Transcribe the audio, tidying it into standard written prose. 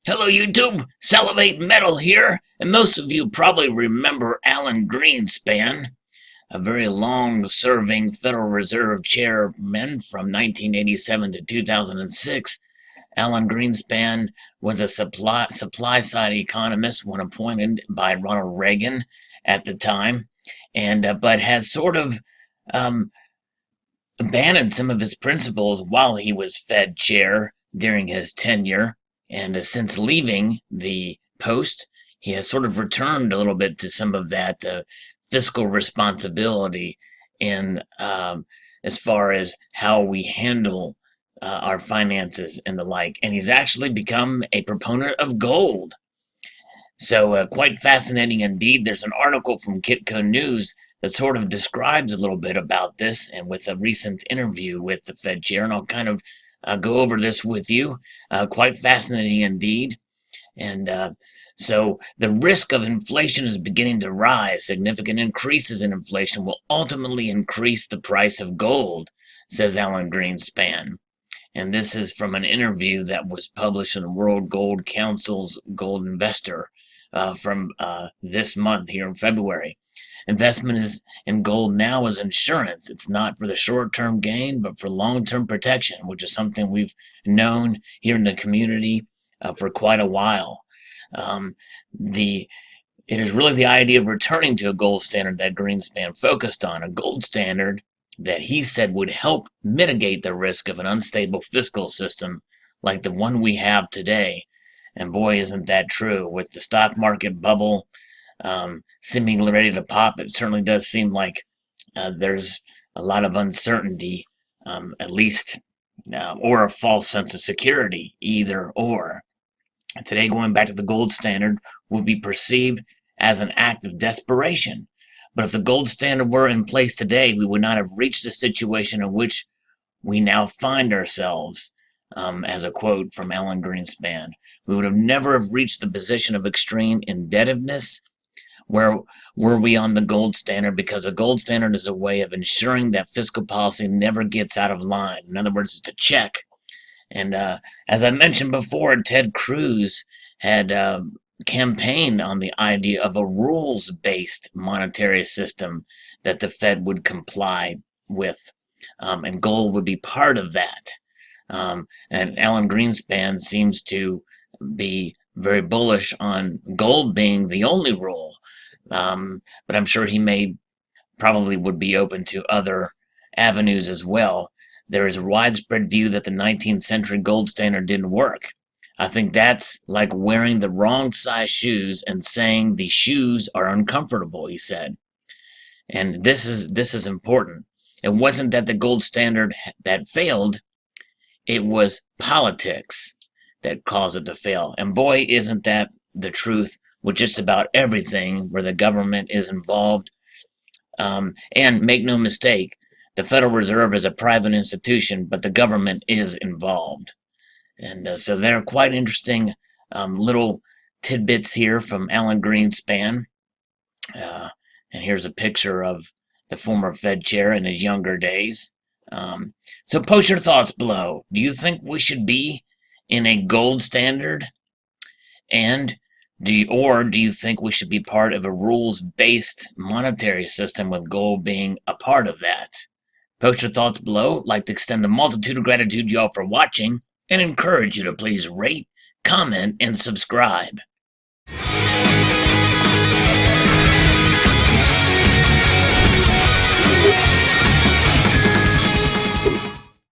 Hello YouTube, Salivate Metal here, and most of you probably remember Alan Greenspan, a very long-serving Federal Reserve chairman from 1987 to 2006. Alan Greenspan was a supply-side economist when appointed by Ronald Reagan at the time, and but has sort of abandoned some of his principles while he was Fed chair during his tenure. And since leaving the post, he has sort of returned a little bit to some of that fiscal responsibility in as far as how we handle our finances and the like. And he's actually become a proponent of gold. So quite fascinating indeed. There's an article from Kitco News that sort of describes a little bit about this, and with a recent interview with the Fed chair, and I'll kind of go over this with you. Quite fascinating indeed. And so the risk of inflation is beginning to rise. Significant increases in inflation will ultimately increase the price of gold, says Alan Greenspan. And this is from an interview that was published in the World Gold Council's Gold Investor from this month here in February. Investment in gold now is insurance. It's not for the short-term gain, but for long-term protection, which is something we've known here in the community for quite a while. It is really the idea of returning to a gold standard that Greenspan focused on, a gold standard that he said would help mitigate the risk of an unstable fiscal system like the one we have today. And boy, isn't that true. With the stock market bubble seemingly ready to pop, it certainly does seem like there's a lot of uncertainty, at least, or a false sense of security, either or. Today, going back to the gold standard would be perceived as an act of desperation. But if the gold standard were in place today, we would not have reached the situation in which we now find ourselves, as a quote from Alan Greenspan. We would have never have reached the position of extreme indebtedness where were we on the gold standard, because a gold standard is a way of ensuring that fiscal policy never gets out of line. In other words, it's a check. And as I mentioned before, Ted Cruz had campaigned on the idea of a rules-based monetary system that the Fed would comply with, and gold would be part of that. And Alan Greenspan seems to be very bullish on gold being the only rule. But I'm sure he probably would be open to other avenues as well. There is a widespread view that the 19th century gold standard didn't work. I think that's like wearing the wrong size shoes and saying the shoes are uncomfortable, he said. And this is important. It wasn't that the gold standard that failed, it was politics that caused it to fail. And boy, isn't that the truth with just about everything where the government is involved. And make no mistake, the Federal Reserve is a private institution, but the government is involved. And so there are quite interesting little tidbits here from Alan Greenspan. And here's a picture of the former Fed chair in his younger days. So post your thoughts below. Do you think we should be in a gold standard? And do you think we should be part of a rules-based monetary system with gold being a part of that? Post your thoughts below. I'd like to extend a multitude of gratitude to y'all for watching and encourage you to please rate, comment, and subscribe.